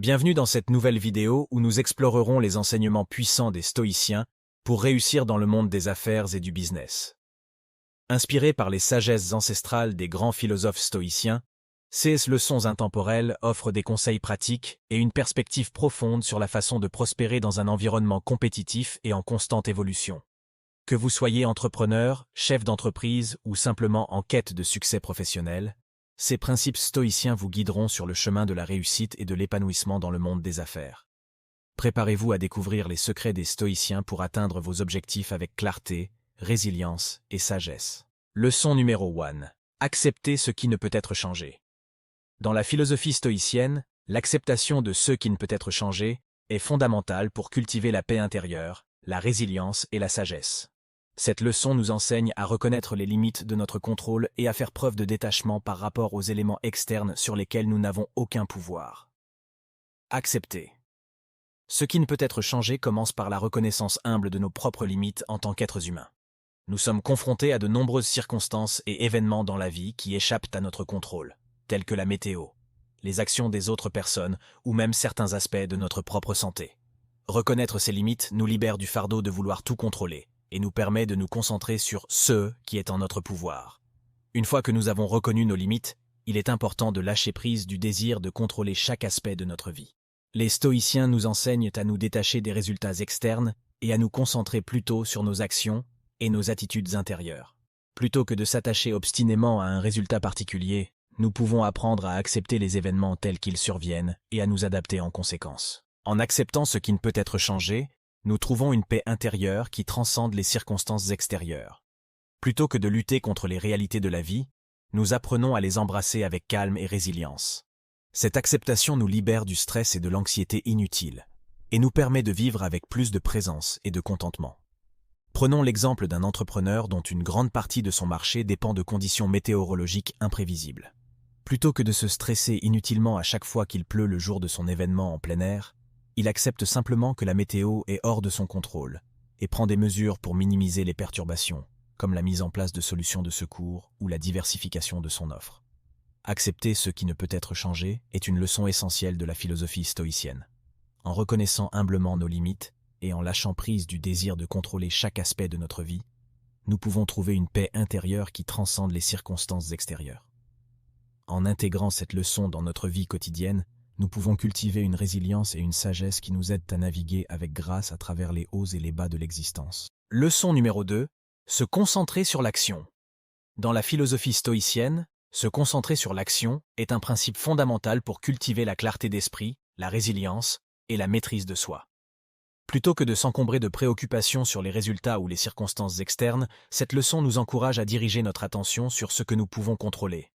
Bienvenue dans cette nouvelle vidéo où nous explorerons les enseignements puissants des stoïciens pour réussir dans le monde des affaires et du business. Inspiré par les sagesses ancestrales des grands philosophes stoïciens, ces leçons intemporelles offrent des conseils pratiques et une perspective profonde sur la façon de prospérer dans un environnement compétitif et en constante évolution. Que vous soyez entrepreneur, chef d'entreprise ou simplement en quête de succès professionnel, ces principes stoïciens vous guideront sur le chemin de la réussite et de l'épanouissement dans le monde des affaires. Préparez-vous à découvrir les secrets des stoïciens pour atteindre vos objectifs avec clarté, résilience et sagesse. Leçon numéro 1. Accepter ce qui ne peut être changé. Dans la philosophie stoïcienne, l'acceptation de ce qui ne peut être changé est fondamentale pour cultiver la paix intérieure, la résilience et la sagesse. Cette leçon nous enseigne à reconnaître les limites de notre contrôle et à faire preuve de détachement par rapport aux éléments externes sur lesquels nous n'avons aucun pouvoir. Accepter. Ce qui ne peut être changé commence par la reconnaissance humble de nos propres limites en tant qu'êtres humains. Nous sommes confrontés à de nombreuses circonstances et événements dans la vie qui échappent à notre contrôle, tels que la météo, les actions des autres personnes ou même certains aspects de notre propre santé. Reconnaître ces limites nous libère du fardeau de vouloir tout contrôler et nous permet de nous concentrer sur ce qui est en notre pouvoir. Une fois que nous avons reconnu nos limites, il est important de lâcher prise du désir de contrôler chaque aspect de notre vie. Les stoïciens nous enseignent à nous détacher des résultats externes et à nous concentrer plutôt sur nos actions et nos attitudes intérieures. Plutôt que de s'attacher obstinément à un résultat particulier, nous pouvons apprendre à accepter les événements tels qu'ils surviennent et à nous adapter en conséquence. En acceptant ce qui ne peut être changé, nous trouvons une paix intérieure qui transcende les circonstances extérieures. Plutôt que de lutter contre les réalités de la vie, nous apprenons à les embrasser avec calme et résilience. Cette acceptation nous libère du stress et de l'anxiété inutiles, et nous permet de vivre avec plus de présence et de contentement. Prenons l'exemple d'un entrepreneur dont une grande partie de son marché dépend de conditions météorologiques imprévisibles. Plutôt que de se stresser inutilement à chaque fois qu'il pleut le jour de son événement en plein air, il accepte simplement que la météo est hors de son contrôle et prend des mesures pour minimiser les perturbations, comme la mise en place de solutions de secours ou la diversification de son offre. Accepter ce qui ne peut être changé est une leçon essentielle de la philosophie stoïcienne. En reconnaissant humblement nos limites et en lâchant prise du désir de contrôler chaque aspect de notre vie, nous pouvons trouver une paix intérieure qui transcende les circonstances extérieures. En intégrant cette leçon dans notre vie quotidienne, nous pouvons cultiver une résilience et une sagesse qui nous aident à naviguer avec grâce à travers les hauts et les bas de l'existence. Leçon numéro 2. Se concentrer sur l'action. Dans la philosophie stoïcienne, se concentrer sur l'action est un principe fondamental pour cultiver la clarté d'esprit, la résilience et la maîtrise de soi. Plutôt que de s'encombrer de préoccupations sur les résultats ou les circonstances externes, cette leçon nous encourage à diriger notre attention sur ce que nous pouvons contrôler,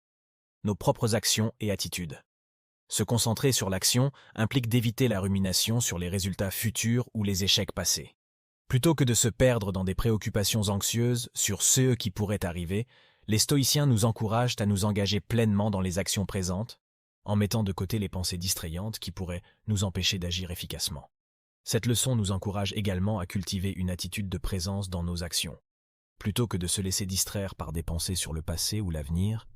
nos propres actions et attitudes. Se concentrer sur l'action implique d'éviter la rumination sur les résultats futurs ou les échecs passés. Plutôt que de se perdre dans des préoccupations anxieuses sur ce qui pourrait arriver, les stoïciens nous encouragent à nous engager pleinement dans les actions présentes, en mettant de côté les pensées distrayantes qui pourraient nous empêcher d'agir efficacement. Cette leçon nous encourage également à cultiver une attitude de présence dans nos actions. Plutôt que de se laisser distraire par des pensées sur le passé ou l'avenir,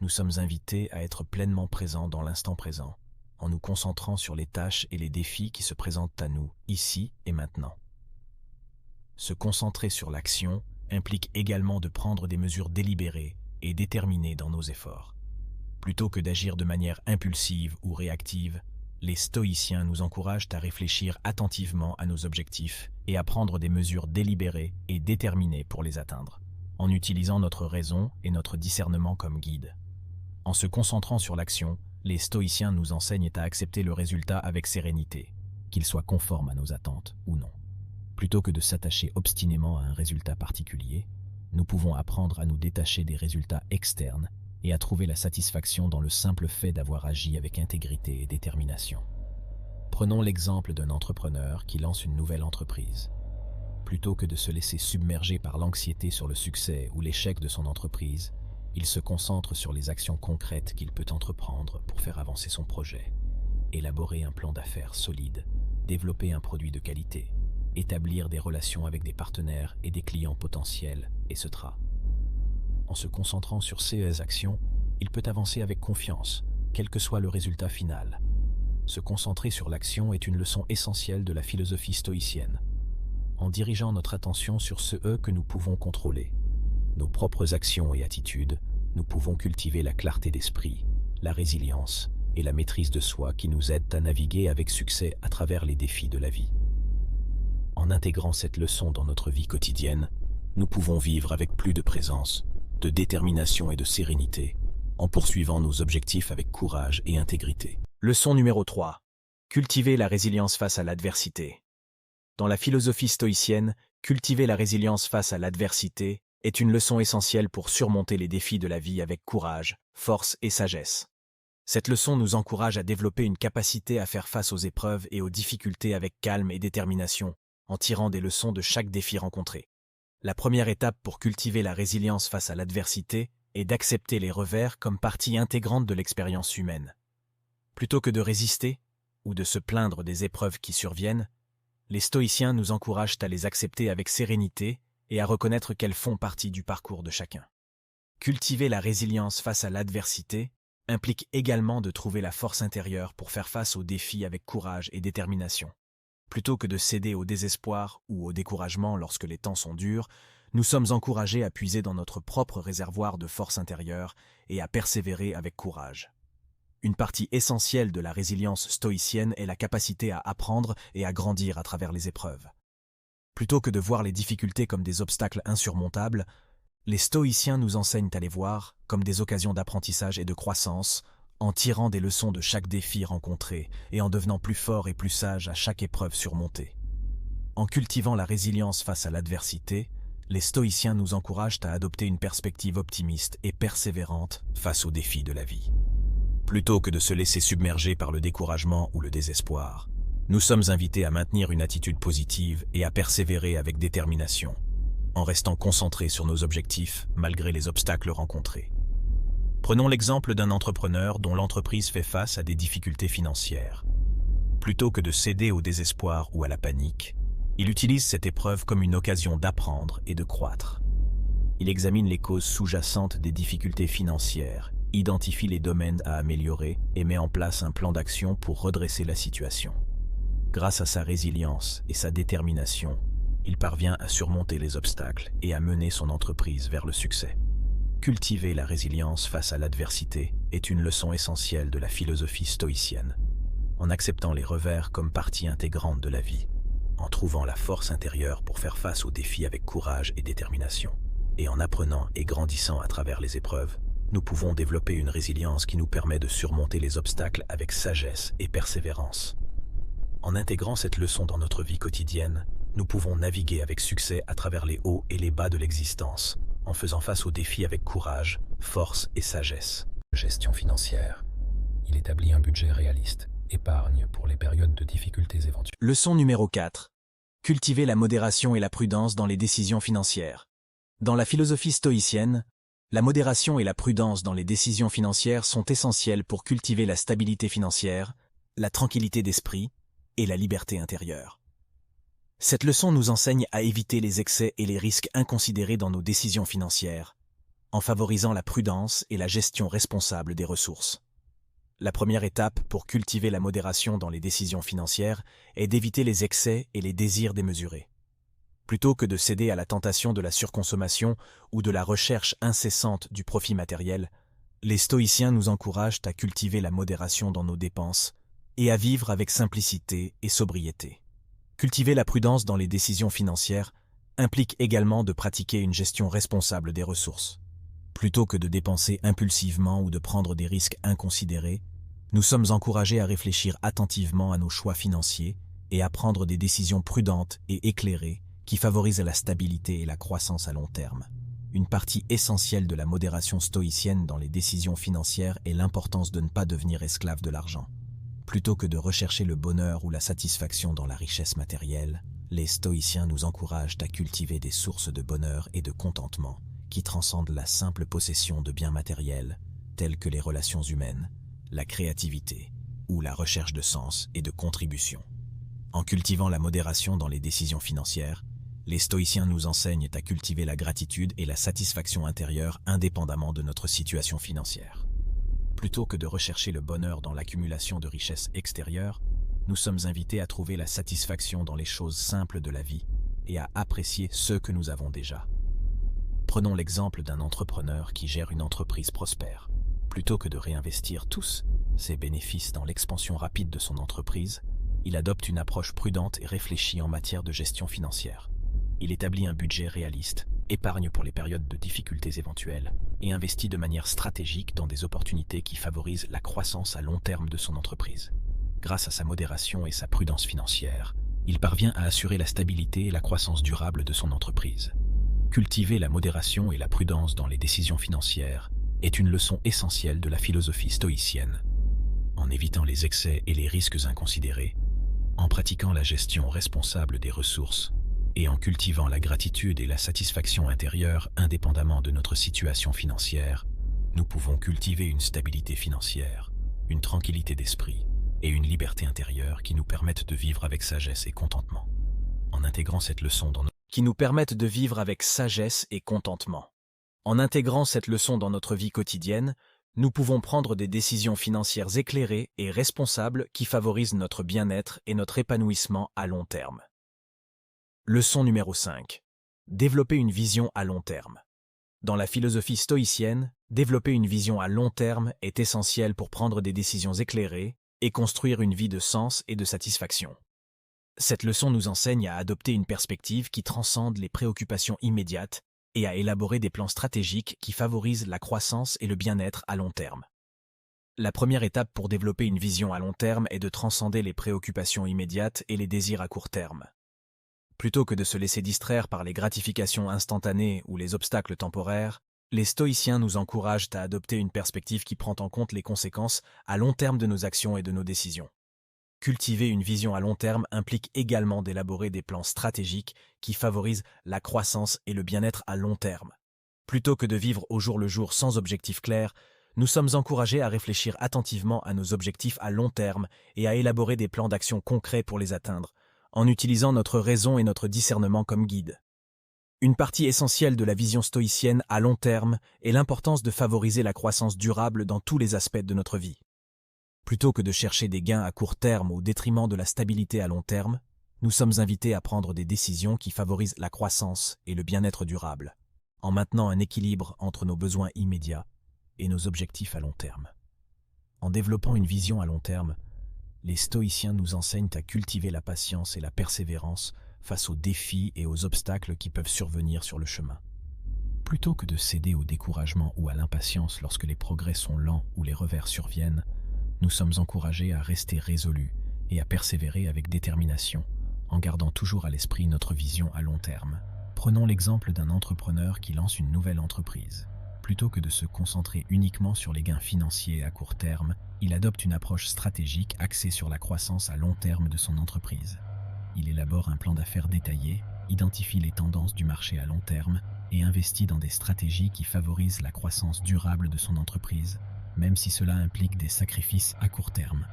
nous sommes invités à être pleinement présents dans l'instant présent, en nous concentrant sur les tâches et les défis qui se présentent à nous, ici et maintenant. Se concentrer sur l'action implique également de prendre des mesures délibérées et déterminées dans nos efforts. Plutôt que d'agir de manière impulsive ou réactive, les stoïciens nous encouragent à réfléchir attentivement à nos objectifs et à prendre des mesures délibérées et déterminées pour les atteindre, en utilisant notre raison et notre discernement comme guide. En se concentrant sur l'action, les stoïciens nous enseignent à accepter le résultat avec sérénité, qu'il soit conforme à nos attentes ou non. Plutôt que de s'attacher obstinément à un résultat particulier, nous pouvons apprendre à nous détacher des résultats externes et à trouver la satisfaction dans le simple fait d'avoir agi avec intégrité et détermination. Prenons l'exemple d'un entrepreneur qui lance une nouvelle entreprise. Plutôt que de se laisser submerger par l'anxiété sur le succès ou l'échec de son entreprise, il se concentre sur les actions concrètes qu'il peut entreprendre pour faire avancer son projet, élaborer un plan d'affaires solide, développer un produit de qualité, établir des relations avec des partenaires et des clients potentiels, etc. En se concentrant sur ces actions, il peut avancer avec confiance, quel que soit le résultat final. Se concentrer sur l'action est une leçon essentielle de la philosophie stoïcienne. En dirigeant notre attention sur ce que nous pouvons contrôler, nos propres actions et attitudes, nous pouvons cultiver la clarté d'esprit, la résilience et la maîtrise de soi qui nous aident à naviguer avec succès à travers les défis de la vie. En intégrant cette leçon dans notre vie quotidienne, nous pouvons vivre avec plus de présence, de détermination et de sérénité, en poursuivant nos objectifs avec courage et intégrité. Leçon numéro 3. Cultiver la résilience face à l'adversité. Dans la philosophie stoïcienne, cultiver la résilience face à l'adversité est une leçon essentielle pour surmonter les défis de la vie avec courage, force et sagesse. Cette leçon nous encourage à développer une capacité à faire face aux épreuves et aux difficultés avec calme et détermination, en tirant des leçons de chaque défi rencontré. La première étape pour cultiver la résilience face à l'adversité est d'accepter les revers comme partie intégrante de l'expérience humaine. Plutôt que de résister ou de se plaindre des épreuves qui surviennent, les stoïciens nous encouragent à les accepter avec sérénité et à reconnaître qu'elles font partie du parcours de chacun. Cultiver la résilience face à l'adversité implique également de trouver la force intérieure pour faire face aux défis avec courage et détermination. Plutôt que de céder au désespoir ou au découragement lorsque les temps sont durs, nous sommes encouragés à puiser dans notre propre réservoir de force intérieure et à persévérer avec courage. Une partie essentielle de la résilience stoïcienne est la capacité à apprendre et à grandir à travers les épreuves. Plutôt que de voir les difficultés comme des obstacles insurmontables, les stoïciens nous enseignent à les voir comme des occasions d'apprentissage et de croissance, en tirant des leçons de chaque défi rencontré et en devenant plus fort et plus sage à chaque épreuve surmontée. En cultivant la résilience face à l'adversité, les stoïciens nous encouragent à adopter une perspective optimiste et persévérante face aux défis de la vie. Plutôt que de se laisser submerger par le découragement ou le désespoir, nous sommes invités à maintenir une attitude positive et à persévérer avec détermination, en restant concentrés sur nos objectifs malgré les obstacles rencontrés. Prenons l'exemple d'un entrepreneur dont l'entreprise fait face à des difficultés financières. Plutôt que de céder au désespoir ou à la panique, il utilise cette épreuve comme une occasion d'apprendre et de croître. Il examine les causes sous-jacentes des difficultés financières, identifie les domaines à améliorer et met en place un plan d'action pour redresser la situation. Grâce à sa résilience et sa détermination, il parvient à surmonter les obstacles et à mener son entreprise vers le succès. Cultiver la résilience face à l'adversité est une leçon essentielle de la philosophie stoïcienne. En acceptant les revers comme partie intégrante de la vie, en trouvant la force intérieure pour faire face aux défis avec courage et détermination, et en apprenant et grandissant à travers les épreuves, nous pouvons développer une résilience qui nous permet de surmonter les obstacles avec sagesse et persévérance. En intégrant cette leçon dans notre vie quotidienne, nous pouvons naviguer avec succès à travers les hauts et les bas de l'existence, en faisant face aux défis avec courage, force et sagesse. Gestion financière. Il établit un budget réaliste, épargne pour les périodes de difficultés éventuelles. Leçon numéro 4. Cultiver la modération et la prudence dans les décisions financières. Dans la philosophie stoïcienne, la modération et la prudence dans les décisions financières sont essentielles pour cultiver la stabilité financière, la tranquillité d'esprit et la liberté intérieure. Cette leçon nous enseigne à éviter les excès et les risques inconsidérés dans nos décisions financières, en favorisant la prudence et la gestion responsable des ressources. La première étape pour cultiver la modération dans les décisions financières est d'éviter les excès et les désirs démesurés. Plutôt que de céder à la tentation de la surconsommation ou de la recherche incessante du profit matériel, les stoïciens nous encouragent à cultiver la modération dans nos dépenses et à vivre avec simplicité et sobriété. Cultiver la prudence dans les décisions financières implique également de pratiquer une gestion responsable des ressources. Plutôt que de dépenser impulsivement ou de prendre des risques inconsidérés, nous sommes encouragés à réfléchir attentivement à nos choix financiers et à prendre des décisions prudentes et éclairées qui favorisent la stabilité et la croissance à long terme. Une partie essentielle de la modération stoïcienne dans les décisions financières est l'importance de ne pas devenir esclave de l'argent. Plutôt que de rechercher le bonheur ou la satisfaction dans la richesse matérielle, les stoïciens nous encouragent à cultiver des sources de bonheur et de contentement qui transcendent la simple possession de biens matériels, tels que les relations humaines, la créativité ou la recherche de sens et de contribution. En cultivant la modération dans les décisions financières, les stoïciens nous enseignent à cultiver la gratitude et la satisfaction intérieure indépendamment de notre situation financière. Plutôt que de rechercher le bonheur dans l'accumulation de richesses extérieures, nous sommes invités à trouver la satisfaction dans les choses simples de la vie et à apprécier ce que nous avons déjà. Prenons l'exemple d'un entrepreneur qui gère une entreprise prospère. Plutôt que de réinvestir tous ses bénéfices dans l'expansion rapide de son entreprise, il adopte une approche prudente et réfléchie en matière de gestion financière. Il établit un budget réaliste, épargne pour les périodes de difficultés éventuelles et investit de manière stratégique dans des opportunités qui favorisent la croissance à long terme de son entreprise. Grâce à sa modération et sa prudence financière, il parvient à assurer la stabilité et la croissance durable de son entreprise. Cultiver la modération et la prudence dans les décisions financières est une leçon essentielle de la philosophie stoïcienne. En évitant les excès et les risques inconsidérés, en pratiquant la gestion responsable des ressources et en cultivant la gratitude et la satisfaction intérieure indépendamment de notre situation financière, nous pouvons cultiver une stabilité financière, une tranquillité d'esprit et une liberté intérieure qui nous permettent de vivre avec sagesse et contentement. En intégrant cette leçon dans En intégrant cette leçon dans notre vie quotidienne, nous pouvons prendre des décisions financières éclairées et responsables qui favorisent notre bien-être et notre épanouissement à long terme. Leçon numéro 5. Développer une vision à long terme. Dans la philosophie stoïcienne, développer une vision à long terme est essentiel pour prendre des décisions éclairées et construire une vie de sens et de satisfaction. Cette leçon nous enseigne à adopter une perspective qui transcende les préoccupations immédiates et à élaborer des plans stratégiques qui favorisent la croissance et le bien-être à long terme. La première étape pour développer une vision à long terme est de transcender les préoccupations immédiates et les désirs à court terme. Plutôt que de se laisser distraire par les gratifications instantanées ou les obstacles temporaires, les stoïciens nous encouragent à adopter une perspective qui prend en compte les conséquences à long terme de nos actions et de nos décisions. Cultiver une vision à long terme implique également d'élaborer des plans stratégiques qui favorisent la croissance et le bien-être à long terme. Plutôt que de vivre au jour le jour sans objectif clair, nous sommes encouragés à réfléchir attentivement à nos objectifs à long terme et à élaborer des plans d'action concrets pour les atteindre, en utilisant notre raison et notre discernement comme guide. Une partie essentielle de la vision stoïcienne à long terme est l'importance de favoriser la croissance durable dans tous les aspects de notre vie. Plutôt que de chercher des gains à court terme au détriment de la stabilité à long terme, nous sommes invités à prendre des décisions qui favorisent la croissance et le bien-être durable, en maintenant un équilibre entre nos besoins immédiats et nos objectifs à long terme. En développant une vision à long terme, les stoïciens nous enseignent à cultiver la patience et la persévérance face aux défis et aux obstacles qui peuvent survenir sur le chemin. Plutôt que de céder au découragement ou à l'impatience lorsque les progrès sont lents ou les revers surviennent, nous sommes encouragés à rester résolus et à persévérer avec détermination, en gardant toujours à l'esprit notre vision à long terme. Prenons l'exemple d'un entrepreneur qui lance une nouvelle entreprise. Plutôt que de se concentrer uniquement sur les gains financiers à court terme, il adopte une approche stratégique axée sur la croissance à long terme de son entreprise. Il élabore un plan d'affaires détaillé, identifie les tendances du marché à long terme et investit dans des stratégies qui favorisent la croissance durable de son entreprise, même si cela implique des sacrifices à court terme.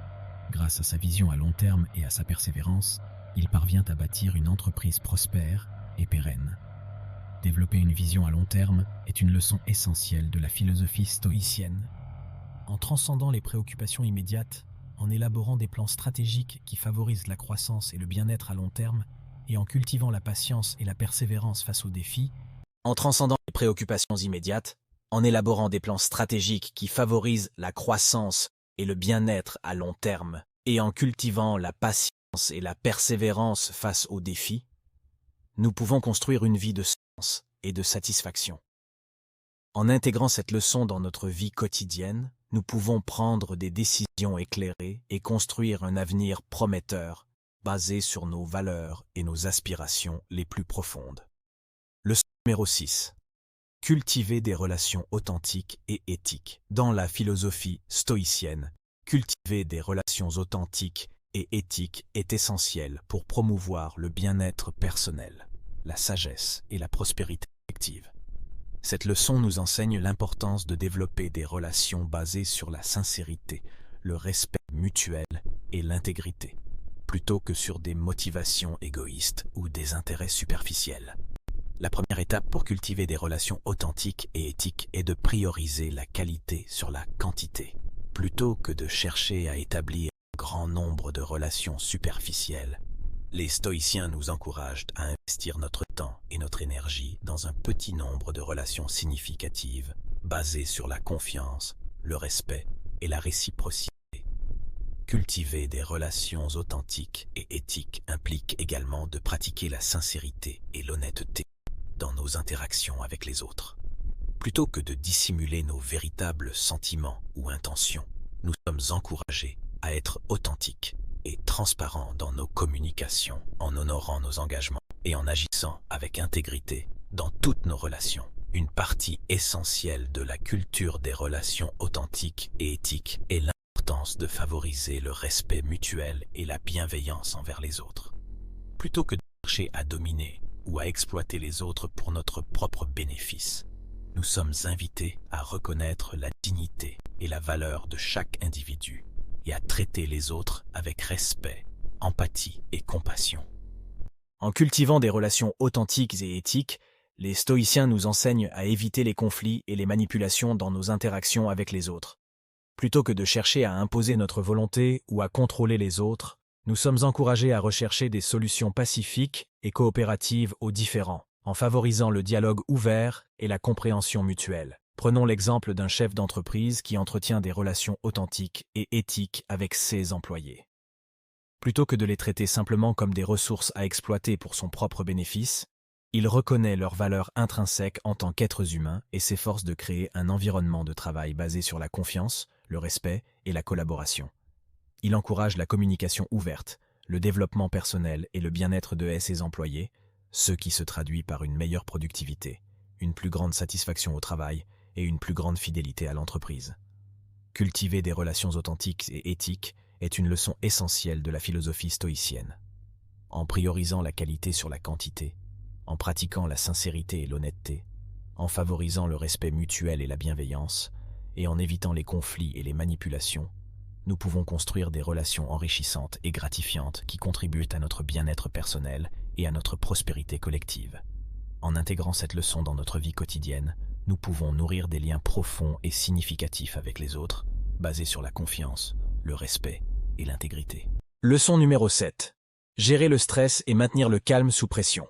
Grâce à sa vision à long terme et à sa persévérance, il parvient à bâtir une entreprise prospère et pérenne. Développer une vision à long terme est une leçon essentielle de la philosophie stoïcienne. En transcendant les préoccupations immédiates, en élaborant des plans stratégiques qui favorisent la croissance et le bien-être à long terme, et en cultivant la patience et la persévérance face aux défis, en transcendant les préoccupations immédiates, en élaborant des plans stratégiques qui favorisent la croissance et le bien-être à long terme, et en cultivant la patience et la persévérance face aux défis, nous pouvons construire une vie de sens et de satisfaction. En intégrant cette leçon dans notre vie quotidienne, nous pouvons prendre des décisions éclairées et construire un avenir prometteur, basé sur nos valeurs et nos aspirations les plus profondes. Leçon numéro 6. Cultiver des relations authentiques et éthiques. Dans la philosophie stoïcienne, cultiver des relations authentiques et éthiques est essentiel pour promouvoir le bien-être personnel, la sagesse et la prospérité collective. Cette leçon nous enseigne l'importance de développer des relations basées sur la sincérité, le respect mutuel et l'intégrité, plutôt que sur des motivations égoïstes ou des intérêts superficiels. La première étape pour cultiver des relations authentiques et éthiques est de prioriser la qualité sur la quantité. Plutôt que de chercher à établir un grand nombre de relations superficielles, les stoïciens nous encouragent à investir notre temps et notre énergie dans un petit nombre de relations significatives, basées sur la confiance, le respect et la réciprocité. Cultiver des relations authentiques et éthiques implique également de pratiquer la sincérité et l'honnêteté dans nos interactions avec les autres. Plutôt que de dissimuler nos véritables sentiments ou intentions, nous sommes encouragés à être authentiques et transparents dans nos communications, en honorant nos engagements et en agissant avec intégrité dans toutes nos relations. Une partie essentielle de la culture des relations authentiques et éthiques est l'importance de favoriser le respect mutuel et la bienveillance envers les autres. Plutôt que de chercher à dominer ou à exploiter les autres pour notre propre bénéfice, nous sommes invités à reconnaître la dignité et la valeur de chaque individu et à traiter les autres avec respect, empathie et compassion. En cultivant des relations authentiques et éthiques, les stoïciens nous enseignent à éviter les conflits et les manipulations dans nos interactions avec les autres. Plutôt que de chercher à imposer notre volonté ou à contrôler les autres, nous sommes encouragés à rechercher des solutions pacifiques et coopératives aux différends, en favorisant le dialogue ouvert et la compréhension mutuelle. Prenons l'exemple d'un chef d'entreprise qui entretient des relations authentiques et éthiques avec ses employés. Plutôt que de les traiter simplement comme des ressources à exploiter pour son propre bénéfice, il reconnaît leur valeur intrinsèque en tant qu'êtres humains et s'efforce de créer un environnement de travail basé sur la confiance, le respect et la collaboration. Il encourage la communication ouverte, le développement personnel et le bien-être de ses employés, ce qui se traduit par une meilleure productivité, une plus grande satisfaction au travail et une plus grande fidélité à l'entreprise. Cultiver des relations authentiques et éthiques est une leçon essentielle de la philosophie stoïcienne. En priorisant la qualité sur la quantité, en pratiquant la sincérité et l'honnêteté, en favorisant le respect mutuel et la bienveillance, et en évitant les conflits et les manipulations, nous pouvons construire des relations enrichissantes et gratifiantes qui contribuent à notre bien-être personnel et à notre prospérité collective. En intégrant cette leçon dans notre vie quotidienne, nous pouvons nourrir des liens profonds et significatifs avec les autres, basés sur la confiance, le respect et l'intégrité. Leçon numéro 7. Gérer le stress et maintenir le calme sous pression.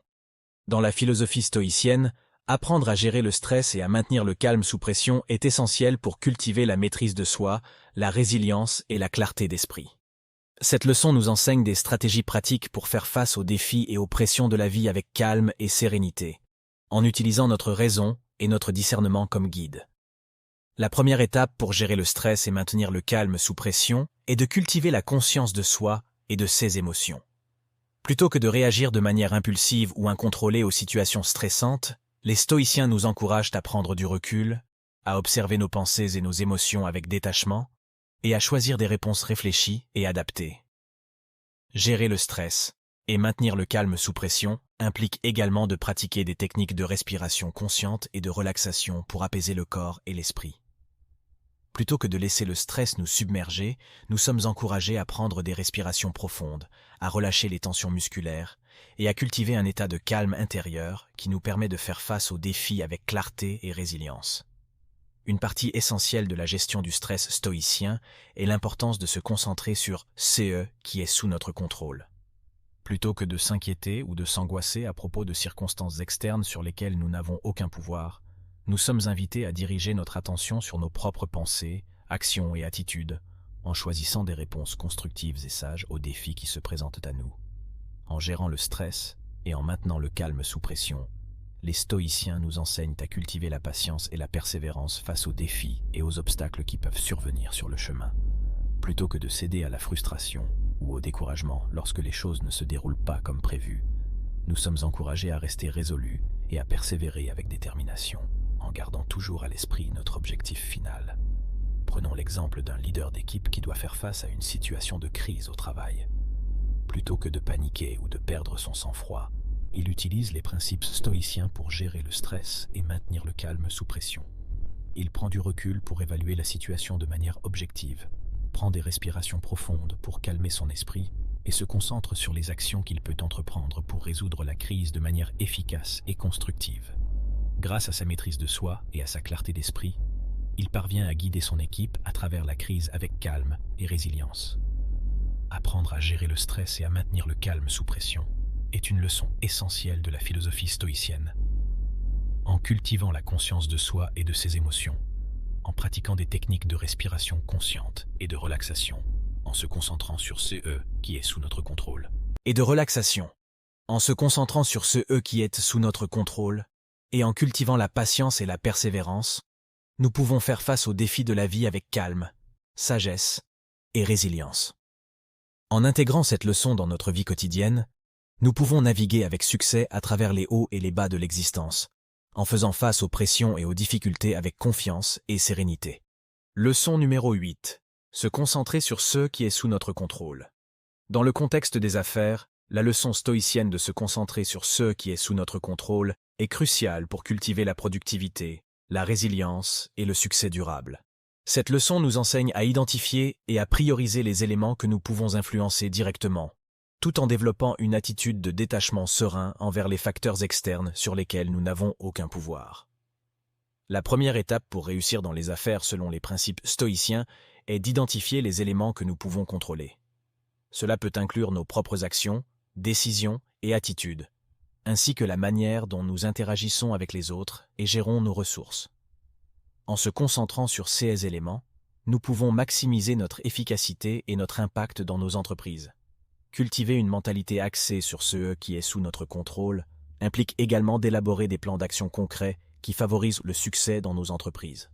Dans la philosophie stoïcienne, apprendre à gérer le stress et à maintenir le calme sous pression est essentiel pour cultiver la maîtrise de soi, la résilience et la clarté d'esprit. Cette leçon nous enseigne des stratégies pratiques pour faire face aux défis et aux pressions de la vie avec calme et sérénité, en utilisant notre raison et notre discernement comme guide. La première étape pour gérer le stress et maintenir le calme sous pression est de cultiver la conscience de soi et de ses émotions. Plutôt que de réagir de manière impulsive ou incontrôlée aux situations stressantes, les stoïciens nous encouragent à prendre du recul, à observer nos pensées et nos émotions avec détachement, et à choisir des réponses réfléchies et adaptées. Gérer le stress et maintenir le calme sous pression implique également de pratiquer des techniques de respiration consciente et de relaxation pour apaiser le corps et l'esprit. Plutôt que de laisser le stress nous submerger, nous sommes encouragés à prendre des respirations profondes, à relâcher les tensions musculaires et à cultiver un état de calme intérieur qui nous permet de faire face aux défis avec clarté et résilience. Une partie essentielle de la gestion du stress stoïcien est l'importance de se concentrer sur ce qui est sous notre contrôle. Plutôt que de s'inquiéter ou de s'angoisser à propos de circonstances externes sur lesquelles nous n'avons aucun pouvoir, nous sommes invités à diriger notre attention sur nos propres pensées, actions et attitudes, en choisissant des réponses constructives et sages aux défis qui se présentent à nous. En gérant le stress et en maintenant le calme sous pression, les stoïciens nous enseignent à cultiver la patience et la persévérance face aux défis et aux obstacles qui peuvent survenir sur le chemin. Plutôt que de céder à la frustration ou au découragement lorsque les choses ne se déroulent pas comme prévu, nous sommes encouragés à rester résolus et à persévérer avec détermination, en gardant toujours à l'esprit notre objectif final. Prenons l'exemple d'un leader d'équipe qui doit faire face à une situation de crise au travail. Plutôt que de paniquer ou de perdre son sang-froid, il utilise les principes stoïciens pour gérer le stress et maintenir le calme sous pression. Il prend du recul pour évaluer la situation de manière objective, prend des respirations profondes pour calmer son esprit et se concentre sur les actions qu'il peut entreprendre pour résoudre la crise de manière efficace et constructive. Grâce à sa maîtrise de soi et à sa clarté d'esprit, il parvient à guider son équipe à travers la crise avec calme et résilience. Apprendre à gérer le stress et à maintenir le calme sous pression est une leçon essentielle de la philosophie stoïcienne. En cultivant la conscience de soi et de ses émotions, en pratiquant des techniques de respiration consciente et de relaxation, en se concentrant sur ce qui est sous notre contrôle. Et de relaxation, en se concentrant sur ce qui est sous notre contrôle, et en cultivant la patience et la persévérance, nous pouvons faire face aux défis de la vie avec calme, sagesse et résilience. En intégrant cette leçon dans notre vie quotidienne, nous pouvons naviguer avec succès à travers les hauts et les bas de l'existence, en faisant face aux pressions et aux difficultés avec confiance et sérénité. Leçon numéro 8. Se concentrer sur ce qui est sous notre contrôle. Dans le contexte des affaires, la leçon stoïcienne de se concentrer sur ce qui est sous notre contrôle est cruciale pour cultiver la productivité, la résilience et le succès durable. Cette leçon nous enseigne à identifier et à prioriser les éléments que nous pouvons influencer directement, tout en développant une attitude de détachement serein envers les facteurs externes sur lesquels nous n'avons aucun pouvoir. La première étape pour réussir dans les affaires selon les principes stoïciens est d'identifier les éléments que nous pouvons contrôler. Cela peut inclure nos propres actions, décisions et attitudes, ainsi que la manière dont nous interagissons avec les autres et gérons nos ressources. En se concentrant sur ces éléments, nous pouvons maximiser notre efficacité et notre impact dans nos entreprises. Cultiver une mentalité axée sur ce qui est sous notre contrôle implique également d'élaborer des plans d'action concrets qui favorisent le succès dans nos entreprises.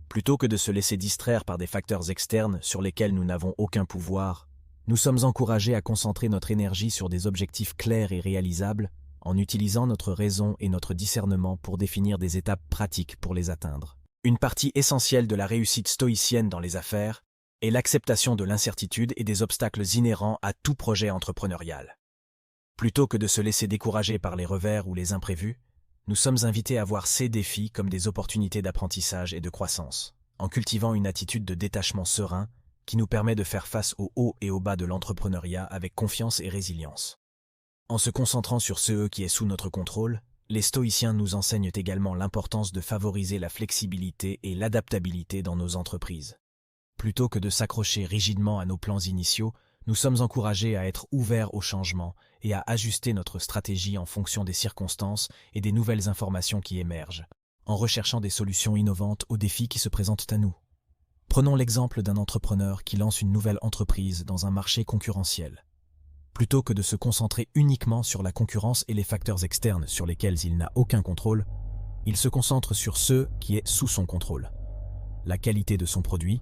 Plutôt que de se laisser distraire par des facteurs externes sur lesquels nous n'avons aucun pouvoir, nous sommes encouragés à concentrer notre énergie sur des objectifs clairs et réalisables en utilisant notre raison et notre discernement pour définir des étapes pratiques pour les atteindre. Une partie essentielle de la réussite stoïcienne dans les affaires est l'acceptation de l'incertitude et des obstacles inhérents à tout projet entrepreneurial. Plutôt que de se laisser décourager par les revers ou les imprévus, nous sommes invités à voir ces défis comme des opportunités d'apprentissage et de croissance, en cultivant une attitude de détachement serein qui nous permet de faire face aux hauts et aux bas de l'entrepreneuriat avec confiance et résilience. En se concentrant sur ce qui est sous notre contrôle, les stoïciens nous enseignent également l'importance de favoriser la flexibilité et l'adaptabilité dans nos entreprises. Plutôt que de s'accrocher rigidement à nos plans initiaux, nous sommes encouragés à être ouverts au changement et à ajuster notre stratégie en fonction des circonstances et des nouvelles informations qui émergent, en recherchant des solutions innovantes aux défis qui se présentent à nous. Prenons l'exemple d'un entrepreneur qui lance une nouvelle entreprise dans un marché concurrentiel. Plutôt que de se concentrer uniquement sur la concurrence et les facteurs externes sur lesquels il n'a aucun contrôle, il se concentre sur ce qui est sous son contrôle. La qualité de son produit,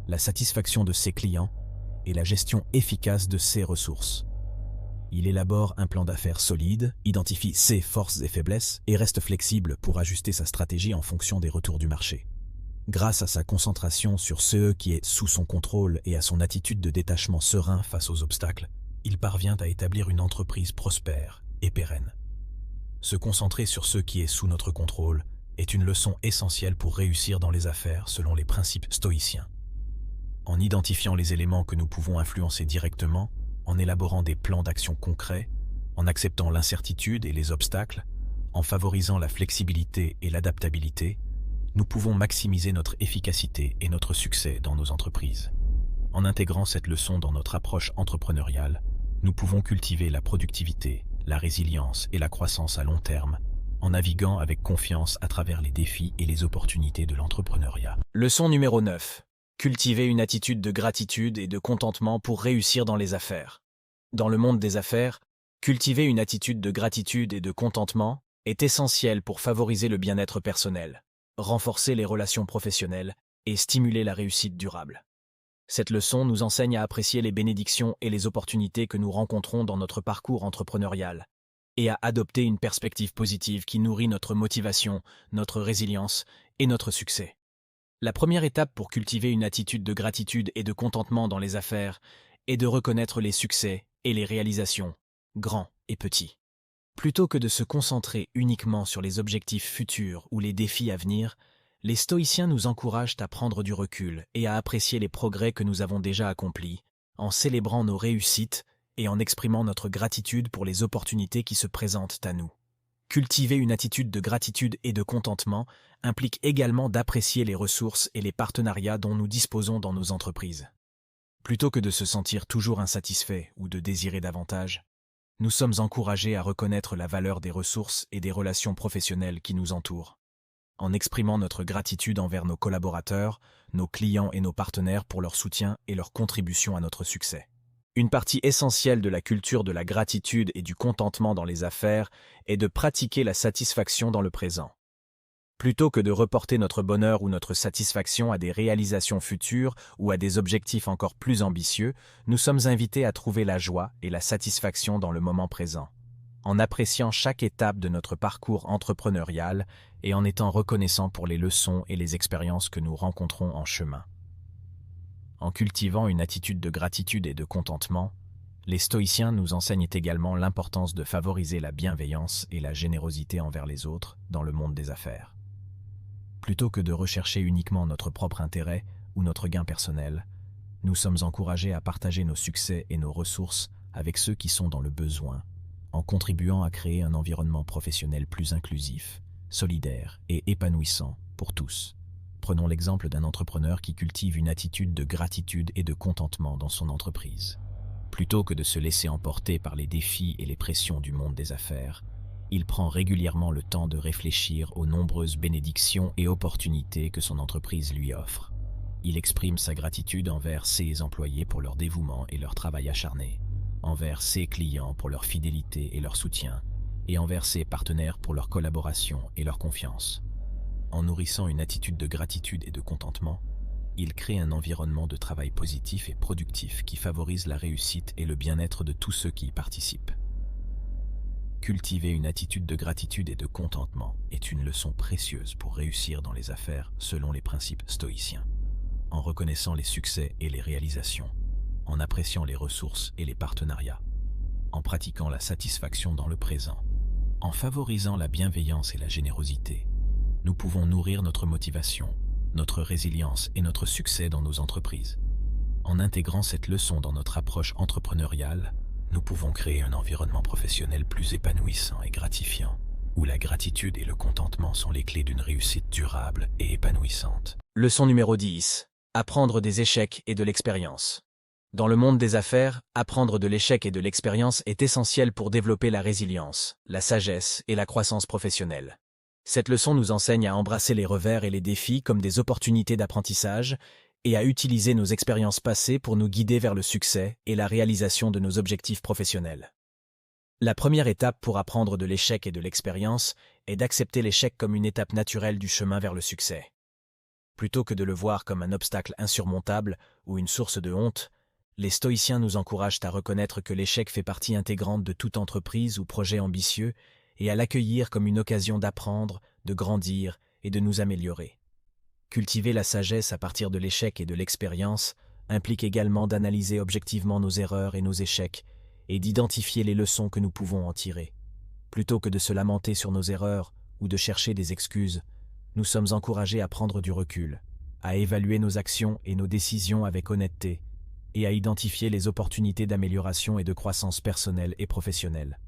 la satisfaction de ses clients et la gestion efficace de ses ressources. Il élabore un plan d'affaires solide, identifie ses forces et faiblesses et reste flexible pour ajuster sa stratégie en fonction des retours du marché. Grâce à sa concentration sur ce qui est sous son contrôle et à son attitude de détachement serein face aux obstacles, il parvient à établir une entreprise prospère et pérenne. Se concentrer sur ce qui est sous notre contrôle est une leçon essentielle pour réussir dans les affaires selon les principes stoïciens. En identifiant les éléments que nous pouvons influencer directement, en élaborant des plans d'action concrets, en acceptant l'incertitude et les obstacles, en favorisant la flexibilité et l'adaptabilité, nous pouvons maximiser notre efficacité et notre succès dans nos entreprises. En intégrant cette leçon dans notre approche entrepreneuriale, nous pouvons cultiver la productivité, la résilience et la croissance à long terme, en naviguant avec confiance à travers les défis et les opportunités de l'entrepreneuriat. Leçon numéro 9. Cultiver une attitude de gratitude et de contentement pour réussir dans les affaires. Dans le monde des affaires, cultiver une attitude de gratitude et de contentement est essentiel pour favoriser le bien-être personnel, renforcer les relations professionnelles et stimuler la réussite durable. Cette leçon nous enseigne à apprécier les bénédictions et les opportunités que nous rencontrons dans notre parcours entrepreneurial et à adopter une perspective positive qui nourrit notre motivation, notre résilience et notre succès. La première étape pour cultiver une attitude de gratitude et de contentement dans les affaires est de reconnaître les succès et les réalisations, grands et petits. Plutôt que de se concentrer uniquement sur les objectifs futurs ou les défis à venir, les stoïciens nous encouragent à prendre du recul et à apprécier les progrès que nous avons déjà accomplis, en célébrant nos réussites et en exprimant notre gratitude pour les opportunités qui se présentent à nous. Cultiver une attitude de gratitude et de contentement implique également d'apprécier les ressources et les partenariats dont nous disposons dans nos entreprises. Plutôt que de se sentir toujours insatisfait ou de désirer davantage, nous sommes encouragés à reconnaître la valeur des ressources et des relations professionnelles qui nous entourent, en exprimant notre gratitude envers nos collaborateurs, nos clients et nos partenaires pour leur soutien et leur contribution à notre succès. Une partie essentielle de la culture de la gratitude et du contentement dans les affaires est de pratiquer la satisfaction dans le présent. Plutôt que de reporter notre bonheur ou notre satisfaction à des réalisations futures ou à des objectifs encore plus ambitieux, nous sommes invités à trouver la joie et la satisfaction dans le moment présent, en appréciant chaque étape de notre parcours entrepreneurial et en étant reconnaissants pour les leçons et les expériences que nous rencontrons en chemin. En cultivant une attitude de gratitude et de contentement, les stoïciens nous enseignent également l'importance de favoriser la bienveillance et la générosité envers les autres dans le monde des affaires. Plutôt que de rechercher uniquement notre propre intérêt ou notre gain personnel, nous sommes encouragés à partager nos succès et nos ressources avec ceux qui sont dans le besoin, en contribuant à créer un environnement professionnel plus inclusif, solidaire et épanouissant pour tous. Prenons l'exemple d'un entrepreneur qui cultive une attitude de gratitude et de contentement dans son entreprise. Plutôt que de se laisser emporter par les défis et les pressions du monde des affaires, il prend régulièrement le temps de réfléchir aux nombreuses bénédictions et opportunités que son entreprise lui offre. Il exprime sa gratitude envers ses employés pour leur dévouement et leur travail acharné, envers ses clients pour leur fidélité et leur soutien, et envers ses partenaires pour leur collaboration et leur confiance. En nourrissant une attitude de gratitude et de contentement, il crée un environnement de travail positif et productif qui favorise la réussite et le bien-être de tous ceux qui y participent. Cultiver une attitude de gratitude et de contentement est une leçon précieuse pour réussir dans les affaires selon les principes stoïciens. En reconnaissant les succès et les réalisations, en appréciant les ressources et les partenariats, en pratiquant la satisfaction dans le présent, en favorisant la bienveillance et la générosité, nous pouvons nourrir notre motivation, notre résilience et notre succès dans nos entreprises. En intégrant cette leçon dans notre approche entrepreneuriale, nous pouvons créer un environnement professionnel plus épanouissant et gratifiant, où la gratitude et le contentement sont les clés d'une réussite durable et épanouissante. Leçon numéro 10. Apprendre des échecs et de l'expérience. Dans le monde des affaires, apprendre de l'échec et de l'expérience est essentiel pour développer la résilience, la sagesse et la croissance professionnelle. Cette leçon nous enseigne à embrasser les revers et les défis comme des opportunités d'apprentissage et à utiliser nos expériences passées pour nous guider vers le succès et la réalisation de nos objectifs professionnels. La première étape pour apprendre de l'échec et de l'expérience est d'accepter l'échec comme une étape naturelle du chemin vers le succès. Plutôt que de le voir comme un obstacle insurmontable ou une source de honte, les stoïciens nous encouragent à reconnaître que l'échec fait partie intégrante de toute entreprise ou projet ambitieux et à l'accueillir comme une occasion d'apprendre, de grandir et de nous améliorer. Cultiver la sagesse à partir de l'échec et de l'expérience implique également d'analyser objectivement nos erreurs et nos échecs et d'identifier les leçons que nous pouvons en tirer. Plutôt que de se lamenter sur nos erreurs ou de chercher des excuses, nous sommes encouragés à prendre du recul, à évaluer nos actions et nos décisions avec honnêteté et à identifier les opportunités d'amélioration et de croissance personnelle et professionnelle.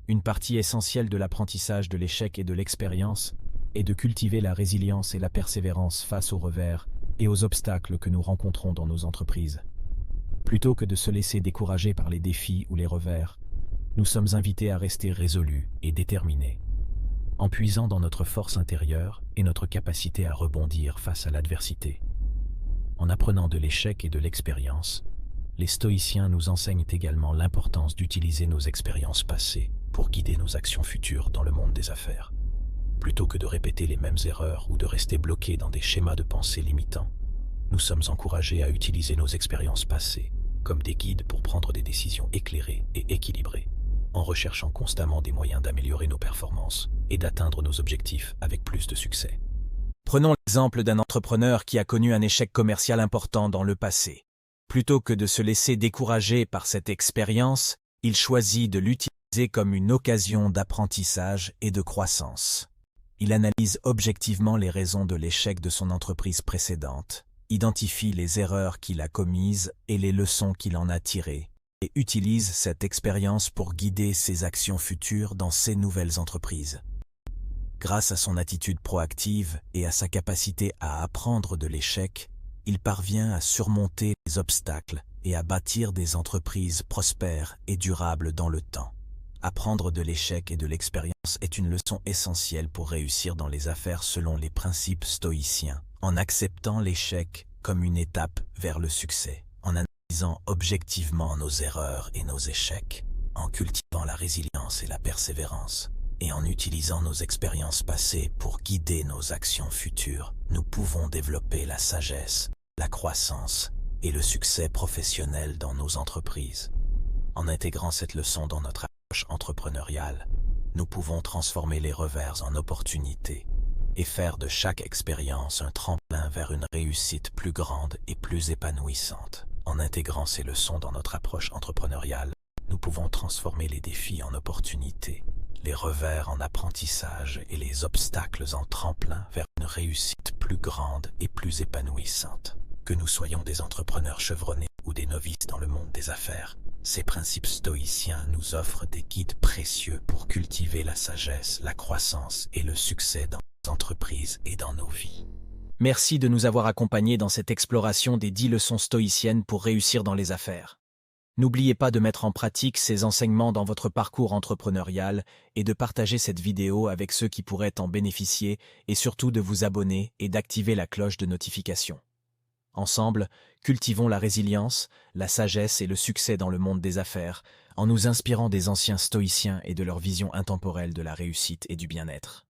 Une partie essentielle de l'apprentissage de l'échec et de l'expérience est de cultiver la résilience et la persévérance face aux revers et aux obstacles que nous rencontrons dans nos entreprises. Plutôt que de se laisser décourager par les défis ou les revers, nous sommes invités à rester résolus et déterminés, en puisant dans notre force intérieure et notre capacité à rebondir face à l'adversité. En apprenant de l'échec et de l'expérience, les stoïciens nous enseignent également l'importance d'utiliser nos expériences passées pour guider nos actions futures dans le monde des affaires. Plutôt que de répéter les mêmes erreurs ou de rester bloqués dans des schémas de pensée limitants, nous sommes encouragés à utiliser nos expériences passées comme des guides pour prendre des décisions éclairées et équilibrées, en recherchant constamment des moyens d'améliorer nos performances et d'atteindre nos objectifs avec plus de succès. Prenons l'exemple d'un entrepreneur qui a connu un échec commercial important dans le passé. Plutôt que de se laisser décourager par cette expérience, il choisit de l'utiliser comme une occasion d'apprentissage et de croissance. Il analyse objectivement les raisons de l'échec de son entreprise précédente, identifie les erreurs qu'il a commises et les leçons qu'il en a tirées, et utilise cette expérience pour guider ses actions futures dans ses nouvelles entreprises. Grâce à son attitude proactive et à sa capacité à apprendre de l'échec, il parvient à surmonter les obstacles et à bâtir des entreprises prospères et durables dans le temps. Apprendre de l'échec et de l'expérience est une leçon essentielle pour réussir dans les affaires selon les principes stoïciens, en acceptant l'échec comme une étape vers le succès, en analysant objectivement nos erreurs et nos échecs, en cultivant la résilience et la persévérance, et en utilisant nos expériences passées pour guider nos actions futures. Nous pouvons développer la sagesse, la croissance et le succès professionnel dans nos entreprises. En intégrant cette leçon dans notre approche entrepreneuriale, nous pouvons transformer les revers en opportunités et faire de chaque expérience un tremplin vers une réussite plus grande et plus épanouissante. En intégrant ces leçons dans notre approche entrepreneuriale, nous pouvons transformer les défis en opportunités, les revers en apprentissage et les obstacles en tremplin vers une réussite plus grande et plus épanouissante. Que nous soyons des entrepreneurs chevronnés ou des novices dans le monde des affaires, ces principes stoïciens nous offrent des guides précieux pour cultiver la sagesse, la croissance et le succès dans nos entreprises et dans nos vies. Merci de nous avoir accompagnés dans cette exploration des 10 leçons stoïciennes pour réussir dans les affaires. N'oubliez pas de mettre en pratique ces enseignements dans votre parcours entrepreneurial et de partager cette vidéo avec ceux qui pourraient en bénéficier et surtout de vous abonner et d'activer la cloche de notification. Ensemble, cultivons la résilience, la sagesse et le succès dans le monde des affaires en nous inspirant des anciens stoïciens et de leur vision intemporelle de la réussite et du bien-être.